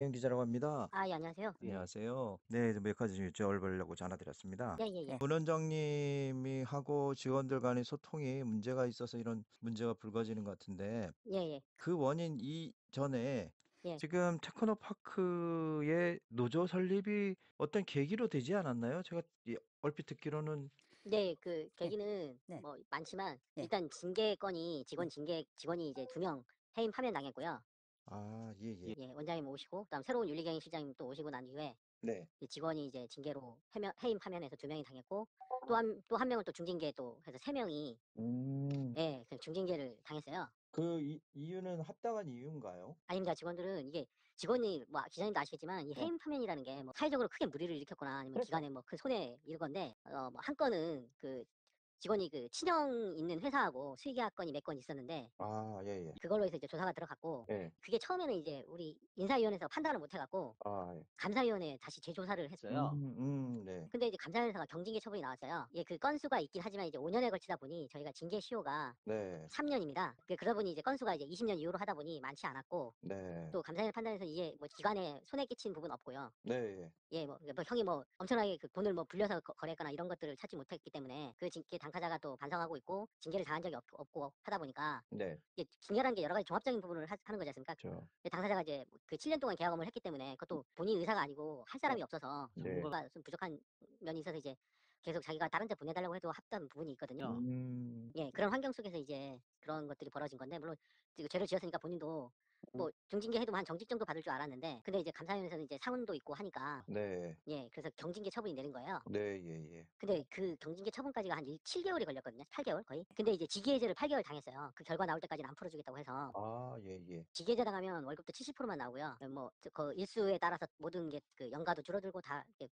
현 기자라고 합니다. 아 예 안녕하세요. 네. 안녕하세요. 네, 몇 가지 좀 여쭤보려고 전화드렸습니다. 예예예. 문 원장님이 하고 직원들 간의 소통이 문제가 있어서 이런 문제가 불거지는 것 같은데 예예. 그 원인 이전에 예. 지금 테크노파크의 노조 설립이 어떤 계기로 되지 않았나요? 제가 얼핏 듣기로는. 네. 그 네. 계기는 네. 뭐 많지만 네. 일단 징계 건이 네. 직원이 이제 2명 해임 파면당했고요. 아, 예예. 예. 원장님 오시고 그다음 새로운 윤리경영 실장님 또 오시고 난 이후에 네. 이 직원이 이제 징계로 해임 파면해서 2 명이 당했고 또 한 명은 또 중징계 또 해서 3 명이 음. 예 그 중징계를 당했어요. 그 이유는 합당한 이유인가요? 아닙니다. 직원들은 이게 직원이 뭐 기자님도 아시겠지만 이 네. 해임 파면이라는 게 뭐 사회적으로 크게 무리를 일으켰거나 아니면 그렇죠. 기관에 뭐 큰 손해 이을 건데 뭐 한 건은 그 직원이 그 친형 있는 회사하고 수의 계약건이 몇 건 있었는데 아, 예예. 그걸로 해서 이제 조사가 들어갔고 예. 그게 처음에는 이제 우리 인사위원회에서 판단을 못 해 갖고 아, 예. 감사위원회에 다시 재조사를 했어요. 네. 근데 이제 감사위원회에서 경징계 처분이 나왔어요. 예 그 건수가 있긴 하지만 이제 5 년에 걸치다 보니 저희가 징계 시효가 네. 3 년입니다. 그러다 보니 이제 건수가 이제 20년 이후로 하다 보니 많지 않았고 네. 또 감사위원회 판단에서 이게 뭐 기관에 손해 끼친 부분 없고요. 네. 예 뭐 형이 뭐 엄청나게 그 돈을 뭐 불려서 거래했거나 이런 것들을 찾지 못했기 때문에 그 징계 당사자가 또 반성하고 있고 징계를 당한 적이 없고 하다 보니까 네. 이게 징계라는 게 여러 가지 종합적인 부분을 하는 거지 않습니까? 그렇죠. 당사자가 이제 그 7년 동안 계약 업무를 했기 때문에 그것도 본인 의사가 아니고 할 사람이 없어서 네. 정보가 좀 부족한 면이 있어서 이제 계속 자기가 다른 데 보내달라고 해도 했던 부분이 있거든요. 예 그런 환경 속에서 이제 그런 것들이 벌어진 건데 물론 그 죄를 지었으니까 본인도 뭐 중징계 해도 한 정직 정도 받을 줄 알았는데 근데 이제 감사위원회에서는 이제 상흔도 있고 하니까 네. 예 그래서 경징계 처분이 내린 거예요. 네, 예예. 근데 그 경징계 처분까지가 한 7 개월이 걸렸거든요. 8 개월 거의. 근데 이제 직위해제를 8 개월 당했어요. 그 결과 나올 때까지는 안 풀어 주겠다고 해서. 아, 예예. 직위해제 당하면 월급도 70%만 나오고요. 뭐 그 일수에 따라서 모든 게 그 연가도 줄어들고 다 이렇게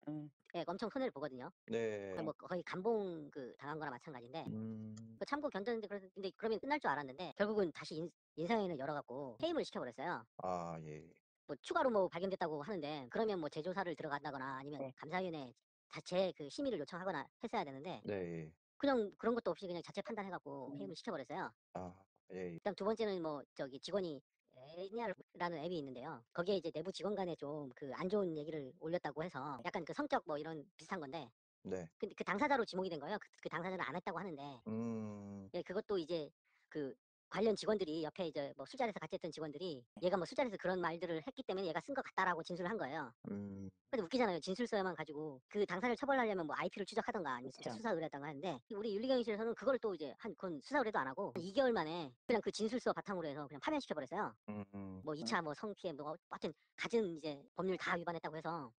예 엄청 손해를 보거든요. 네. 뭐 거의 감봉 그 당한 거나 마찬가지인데 음. 그 참고 견뎠는데 근데 그러면 끝날 줄 알았는데 결국은 다시 인사위원회를 열어 갖고 해임을 시켜 버렸어요. 아, 예. 뭐 추가로 뭐 발견됐다고 하는데 그러면 뭐 재조사를 들어간다거나 아니면 감사위원회에 자체 그 심의를 요청하거나 했어야 되는데 네. 그냥 그런 것도 없이 그냥 자체 판단해 갖고 해임을 시켜 버렸어요. 아, 예. 그다음 두 번째는 뭐 저기 직원이 에이니아라는 앱이 있는데요. 거기에 이제 내부 직원 간에 좀 그 안 좋은 얘기를 올렸다고 해서 약간 그 성격 뭐 이런 비슷한 건데 네. 근데 그 당사자로 지목이 된 거예요. 그 당사자는 안 했다고 하는데 음. 예 그것도 이제 그 관련 직원들이 옆에 이제 뭐 술자리에서 같이 했던 직원들이 "얘가 뭐 술자리에서 그런 말들을 했기 때문에 얘가 쓴 것 같다."라고 진술을 한 거예요. 음. 근데 웃기잖아요. 진술서만 가지고 그 당사자를 처벌하려면 뭐 IP를 추적하든가 아니면 진짜 그쵸. 수사 의뢰하든가 하는데 우리 윤리경영실에서는 그걸 또 이제 그건 수사 의뢰도 안 하고 한 2 개월 만에 그냥 그 진술서 바탕으로 해서 그냥 파면시켜 버렸어요. 음. 뭐 2차 뭐 성피해 뭐 하여튼 갖은 이제 법률 다 위반했다고 해서.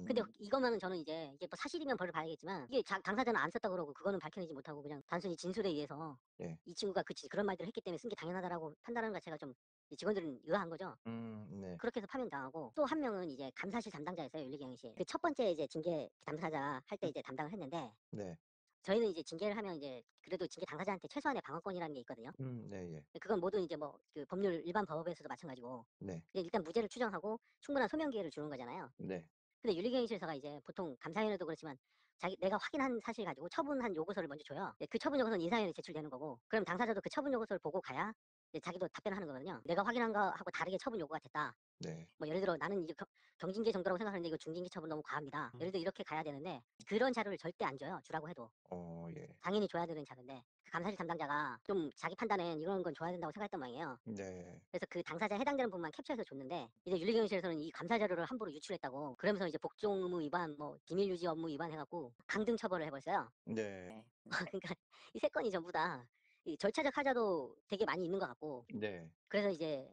근데 이거면은 저는 이게 뭐 사실이면 벌을 봐야겠지만 이게 당사자는 안 썼다고 그러고 그거는 밝혀내지 못하고 그냥 단순히 진술에 의해서 예. 이 친구가 그런 말들을 했기 때문에 쓴 게 당연하다라고 판단하는 것 자체가 좀 이 직원들은 의아한 거죠. 네. 그렇게 해서 파면당하고 또 한 명은 이제 감사실 담당자였어요, 윤리경영실. 그 첫 번째 이제 징계 당사자 할 때 이제 담당을 했는데 네. 저희는 이제 징계를 하면 이제 그래도 징계 당사자한테 최소한의 방어권이라는 게 있거든요. 네예. 그건 모든 이제 뭐 그 법률 일반 법에서도 마찬가지고 네. 이제 일단 무죄를 추정하고 충분한 소명 기회를 주는 거잖아요. 네. 근데 윤리경영실에서가 이제 보통 감사위원회도 그렇지만 내가 확인한 사실 가지고 처분한 요구서를 먼저 줘요. 예 그 처분 요구서는 인사위원회에 제출되는 거고 그럼 당사자도 그 처분 요구서를 보고 가야 이제 자기도 답변을 하는 거거든요. "내가 확인한 거하고 다르게 처분 요구가 됐다." 네. 뭐 예를 들어 "나는 이제 경징계 정도라고 생각하는데 이거 중징계 처분 너무 과합니다." 예를 들어 이렇게 가야 되는데 그런 자료를 절대 안 줘요, 주라고 해도. 예. 당연히 줘야 되는 자료인데 그 감사실 담당자가 좀 자기 판단엔 이런 건 줘야 된다고 생각했던 모양이에요. 네. 그래서 그 당사자에 해당되는 부분만 capture해서 줬는데 이제 윤리경영실에서는 이 감사 자료를 함부로 유출했다고 그러면서 이제 복종 의무 위반 뭐 기밀 유지 업무 위반 해 갖고 강등 처벌을 해 버렸어요. 네. 네. 그러니까 이 3 건이 전부 다 이 절차적 하자도 되게 많이 있는 것 같고 네. 그래서 이제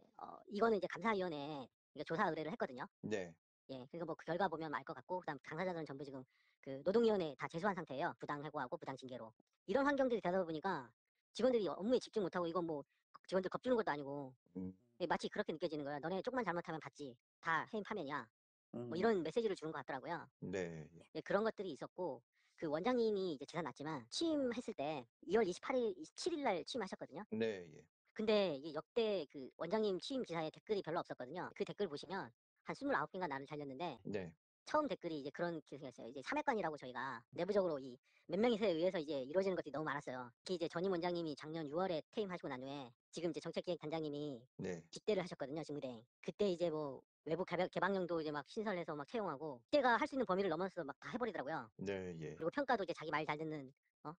이거는 이제 감사위원회에 이거 조사 의뢰를 했거든요. 네. 예. 그러니까 뭐 그 결과 보면 알 것 같고 그다음 당사자들은 전부 지금 그 노동위원회에 다 제소한 상태예요, 부당 해고하고 부당 징계로. 이런 환경들이 되다 보니까 직원들이 업무에 집중 못 하고 이건 뭐 직원들 겁주는 것도 아니고 음. 예 마치 그렇게 느껴지는 거예요. "너네 조금만 잘못하면 받지. 다 해임 파면이야." 뭐 음. 이런 메시지를 주는 것 같더라고요. 네. 예. 예 그런 것들이 있었고 그 원장님이 이제 제가 났지만 취임했을 때 2월 28일 27일 날 취임하셨거든요. 네. 예. 근데 이게 역대 그 원장님 취임 기사에 댓글이 별로 없었거든요. 그 댓글 보시면 한 29 개인가 날을 달렸는데 네. 처음 댓글이 이제 그런 기사였어요. 이제 삼회관이라고 저희가 내부적으로 이 몇 명이서에 의해서 이제 이루어지는 것들이 너무 많았어요. 특히 이제 전임 원장님이 작년 6월에 퇴임하시고 난 후에 지금 이제 정책기획단장님이 네. 직대를 하셨거든요, 직무대행. 그때 이제 뭐 외부 개방령도 이제 막 신설해서 막 채용하고 때가 할 수 있는 범위를 넘어서 막 다 해버리더라고요. 네, 예. 그리고 평가도 이제 자기 말 잘 듣는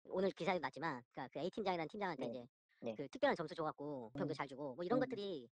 오늘 기사에도 났지만 그러니까 그 A 팀장이라는 팀장한테 네. 이제 네. 그 특별한 점수 줘 갖고 평도 잘 주고 뭐 이런 음. 것들이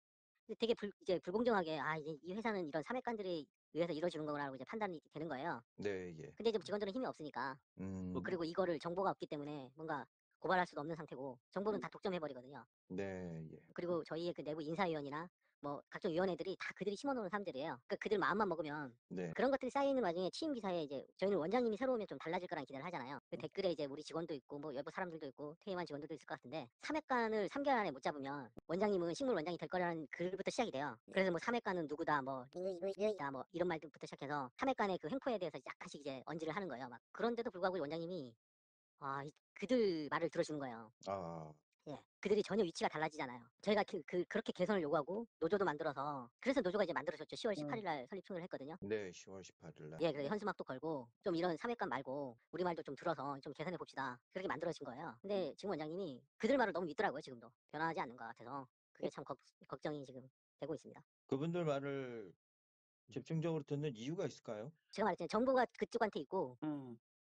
되게 이제 불공정하게 '아 이제 이 회사는 이런 사맥관들에 의해서 이루어지는 거구나.'라고 이제 판단이 되는 거예요. 네, 예. 근데 이제 직원들은 힘이 없으니까 음. 그리고 이거를 정보가 없기 때문에 뭔가 고발할 수도 없는 상태고 정보는 다 독점해 버리거든요. 네, 예. 그리고 저희의 그 내부 인사위원이나 뭐 각종 위원회들이 다 그들이 심어 놓은 사람들이에요. 그러니까 그들 마음만 먹으면 네. 그런 것들이 쌓여있는 와중에 취임 기사에 이제 저희는 원장님이 새로 오면 좀 달라질 거라는 기대를 하잖아요. 그 댓글에 이제 우리 직원도 있고 뭐 외부 사람들도 있고 퇴임한 직원들도 있을 것 같은데 3회간을 3개월 안에 못 잡으면 원장님은 식물 원장이 될 거라는 글부터 시작이 돼요. 그래서 뭐 3회간은 누구다 뭐 누구다 뭐 이런 말들부터 시작해서 3회간의 그 횡포에 대해서 약간씩 이제 언지를 하는 거예요. 막 그런데도 불구하고 원장님이 그들 말을 들어주는 거예요. 아. 예. 그들이 전혀 위치가 달라지잖아요. 저희가 그렇게 개선을 요구하고 노조도 만들어서 그래서 노조가 이제 만들어졌죠. 10월 18일 날 설립 총회를 했거든요. 네, 10월 18일 날. 예. 그래서 현수막도 걸고 좀 이런 3회간 말고 우리 말도 좀 들어서 좀 개선해 봅시다. 그렇게 만들어진 거예요. 근데 지금 원장님이 그들 말을 너무 믿더라고요, 지금도. 변화하지 않는 것 같아서. 그게 참 걱정이 지금 되고 있습니다. 그분들 말을 집중적으로 듣는 이유가 있을까요? 제가 말했잖아요. 정보가 그쪽한테 있고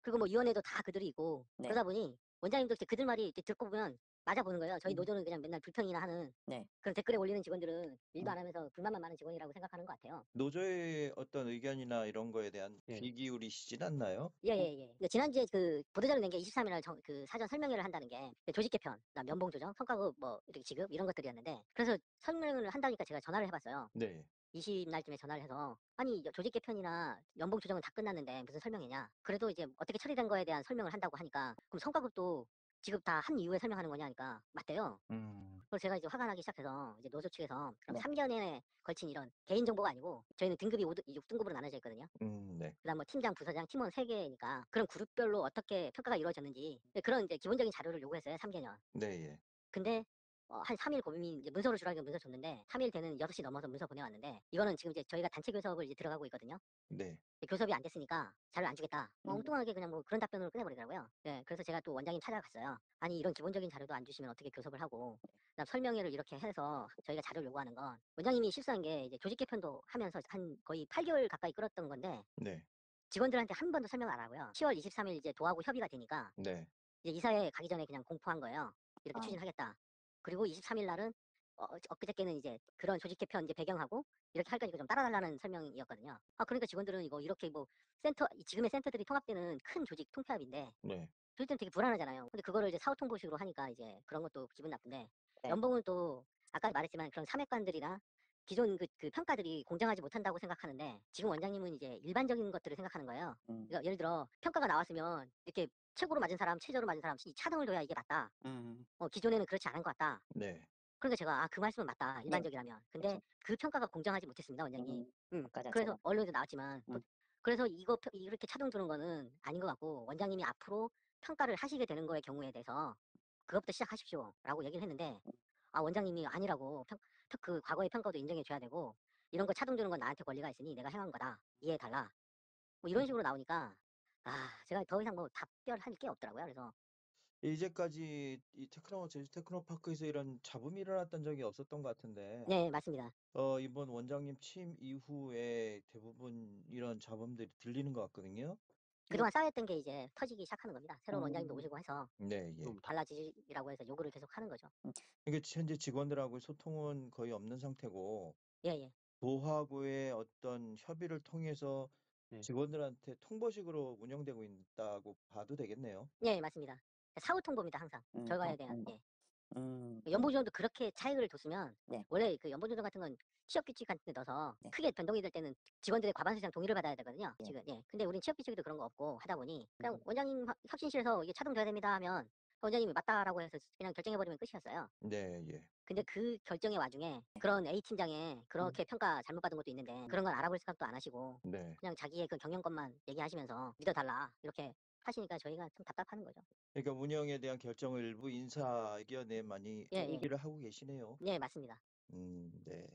그리고 뭐 위원회도 다 그들이 있고 네. 그러다 보니 원장님도 이제 그들 말이 이렇게 듣고 보면 맞아 보는 거예요. 저희 음. 노조는 그냥 맨날 불평이나 하는 네. 그런 댓글에 올리는 직원들은 일도 안 하면서 불만만 많은 직원이라고 생각하는 것 같아요. 노조의 어떤 의견이나 이런 거에 대한 귀 기울이시진 않나요? 예예예. 지난주에 그 보도자료 낸 게 23일 날 그 사전 설명회를 한다는 게 조직 개편, 그다음 연봉 조정, 성과급 뭐 이렇게 지급 이런 것들이었는데 그래서 설명을 한다니까 제가 전화를 해 봤어요. 네. 20날쯤에 전화를 해서 "아니 조직 개편이나 연봉 조정은 다 끝났는데 무슨 설명회냐?" 그래도 이제 어떻게 처리된 거에 대한 설명을 한다고 하니까 "그럼 성과급도 지급 다 한 이후에 설명하는 거냐?" 하니까 맞대요. 음. 그래서 제가 이제 화가 나기 시작해서 이제 노조 측에서 그럼 네. 3개년에 걸친 이런 개인 정보가 아니고 저희는 등급이 6등급으로 나눠져 있거든요. 네. 그다음 뭐 팀장, 부서장, 팀원 3개니까 그런 그룹별로 어떻게 평가가 이루어졌는지 그런 이제 기본적인 자료를 요구했어요, 3개년. 네, 예. 근데 한 3일 고민이 이제 문서로 주라니까 문서 줬는데 3일 되는 6시 넘어서 문서 보내왔는데 이거는 지금 이제 저희가 단체 교섭을 이제 들어가고 있거든요. 네. 교섭이 안 됐으니까 자료를 안 주겠다. 음. 엉뚱하게 그냥 뭐 그런 답변으로 끝내버리더라고요. 예, 그래서 제가 또 원장님 찾아갔어요. 아니 이런 기본적인 자료도 안 주시면 어떻게 교섭을 하고 그다음 설명회를 이렇게 해서 저희가 자료를 요구하는 건 원장님이 실수한 게 이제 조직 개편도 하면서 한 거의 8개월 가까이 끌었던 건데 네. 직원들한테 한 번도 설명을 안 하고요. 10월 23일 이제 도하고 협의가 되니까 네. 이제 이사회 가기 전에 그냥 공포한 거예요. 이렇게 아. 추진하겠다. 그리고 23일 날은 엊그저께는 이제 그런 조직 개편 이제 배경하고 이렇게 할 거니까 좀 따라달라는 설명이었거든요. 그러니까 직원들은 이거 이렇게 뭐 지금의 센터들이 통합되는 큰 조직 통폐합인데 네. 조직들은 되게 불안하잖아요. 근데 그거를 이제 사후 통보식으로 하니까 이제 그런 것도 기분 나쁜데 네. 연봉은 또 아까 말했지만 그런 사맥관들이나 기존 그 평가들이 공정하지 못한다고 생각하는데 지금 원장님은 이제 일반적인 것들을 생각하는 거예요. 그러니까 예를 들어 평가가 나왔으면 이렇게 최고로 맞은 사람, 최저로 맞은 사람 이 차등을 둬야 이게 맞다. 기존에는 그렇지 않은 것 같다. 네. 그러니까 제가 그 말씀은 맞다. 네. 일반적이라면. 근데 그렇죠. 그 평가가 공정하지 못했습니다, 원장님. 아까 그래서 자체가. 언론에도 나왔지만 음. 그래서 이렇게 차등 두는 거는 아닌 것 같고 원장님이 앞으로 평가를 하시게 되는 거의 경우에 대해서 그것부터 시작하십시오라고 얘기를 했는데 원장님이 아니라고 그 과거의 평가도 인정해 줘야 되고 이런 거 차등 두는 건 나한테 권리가 있으니 내가 행한 거다. 이해해 달라. 뭐 이런 식으로 나오니까 제가 더 이상 뭐 답변할 게 없더라고요. 그래서 이제까지 이 제주 테크노파크에서 이런 잡음이 일어났던 적이 없었던 것 같은데 네, 맞습니다. 이번 원장님 취임 이후에 대부분 이런 잡음들이 들리는 것 같거든요. 이거 그동안 쌓였던 게 이제 터지기 시작하는 겁니다. 새로운 원장님도 오시고 해서 네, 예. 좀 달라지라고 해서 요구를 계속 하는 거죠. 이게 현재 직원들하고 소통은 거의 없는 상태고 예예. 도하고의 어떤 협의를 통해서 직원들한테 통보식으로 운영되고 있다고 봐도 되겠네요. 예, 맞습니다. 사후 통보입니다, 항상. 결과에 대한. 음. 예. 음. 연봉 조정도 그렇게 차익을 뒀으면 네. 원래 그 연봉 조정 같은 건 취업 규칙 같은 데 넣어서 네. 크게 변동이 될 때는 직원들의 과반수 이상 동의를 받아야 되거든요, 예. 지금. 예. 근데 우린 취업 규칙에도 그런 거 없고 하다 보니 그냥 원장님 혁신실에서 이게 차등돼야 됩니다 하면 원장님이 맞다라고 해서 그냥 결정해 버리면 끝이었어요. 네, 예. 근데 그 결정의 와중에 그런 A 팀장에 그렇게 평가 잘못받은 것도 있는데 그런 걸 알아볼 생각도 안 하시고 네. 그냥 자기의 그 경영권만 얘기하시면서 믿어달라 이렇게 하시니까 저희가 좀 답답하는 거죠. 그러니까 운영에 대한 결정을 일부 인사 의견에 많이 예예. 얘기를 하고 계시네요. 네, 맞습니다. 네.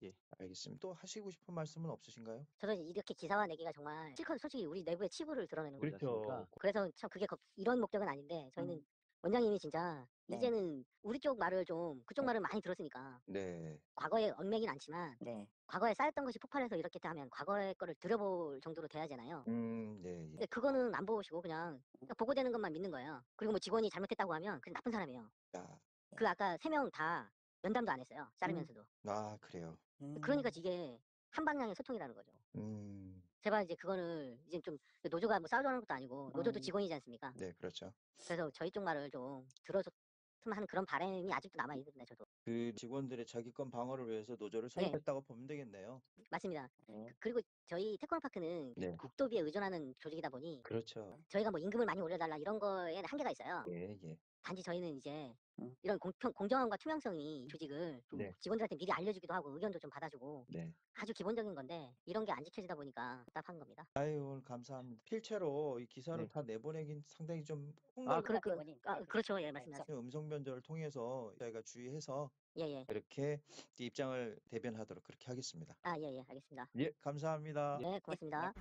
예, 알겠습니다. 또 하시고 싶은 말씀은 없으신가요? 저도 이렇게 기사화 내기가 정말 실컷 솔직히 우리 내부의 치부를 드러내는 거지 그렇죠. 않습니까? 그래서 참 그게 이런 목적은 아닌데 저희는 원장님이 진짜 네. 이제는 우리 쪽 말을 좀 그쪽 말을 많이 들었으니까 네. 과거에 얽매이진 않지만 네. 과거에 쌓였던 것이 폭발해서 이렇게 하면 과거의 거를 들여볼 정도로 돼야잖아요. 예, 예. 근데 그거는 안 보시고 그냥 보고되는 것만 믿는 거예요. 그리고 뭐 직원이 잘못했다고 하면 그냥 나쁜 사람이에요. 야. 그 아까 3명 다 면담도 안 했어요, 자르면서도. 아, 그래요. 그러니까 이게 한 방향의 소통이라는 거죠. 음. 제발 이제 그거를 이제 좀 노조가 뭐 싸우자는 것도 아니고 노조도 직원이지 않습니까? 네, 그렇죠. 그래서 저희 쪽 말을 좀 들어줬으면 하는 그런 바람이 아직도 남아 있는데 저도. 그 직원들의 자기권 방어를 위해서 노조를 네. 설립했다고 보면 되겠네요. 맞습니다. 네. 그리고 저희 테크노파크는 네. 국도비에 의존하는 조직이다 보니 그렇죠. 저희가 뭐 임금을 많이 올려달라 이런 거에는 한계가 있어요. 예, 예. 단지 저희는 이제 음. 이런 공정함과 투명성이 조직을 좀 네. 직원들한테 미리 알려주기도 하고 의견도 좀 받아주고 네. 아주 기본적인 건데 이런 게 안 지켜지다 보니까 답답한 겁니다. 아유, 오늘 감사합니다. 필체로 이 기사를 네. 다 내보내긴 상당히 좀 아, 폭넓은 그렇죠. 예, 맞습니다. 음성 변조를 통해서 저희가 주의해서 예예. 이렇게 입장을 대변하도록 그렇게 하겠습니다. 아, 예예. 알겠습니다. 예, 감사합니다. 네, 고맙습니다.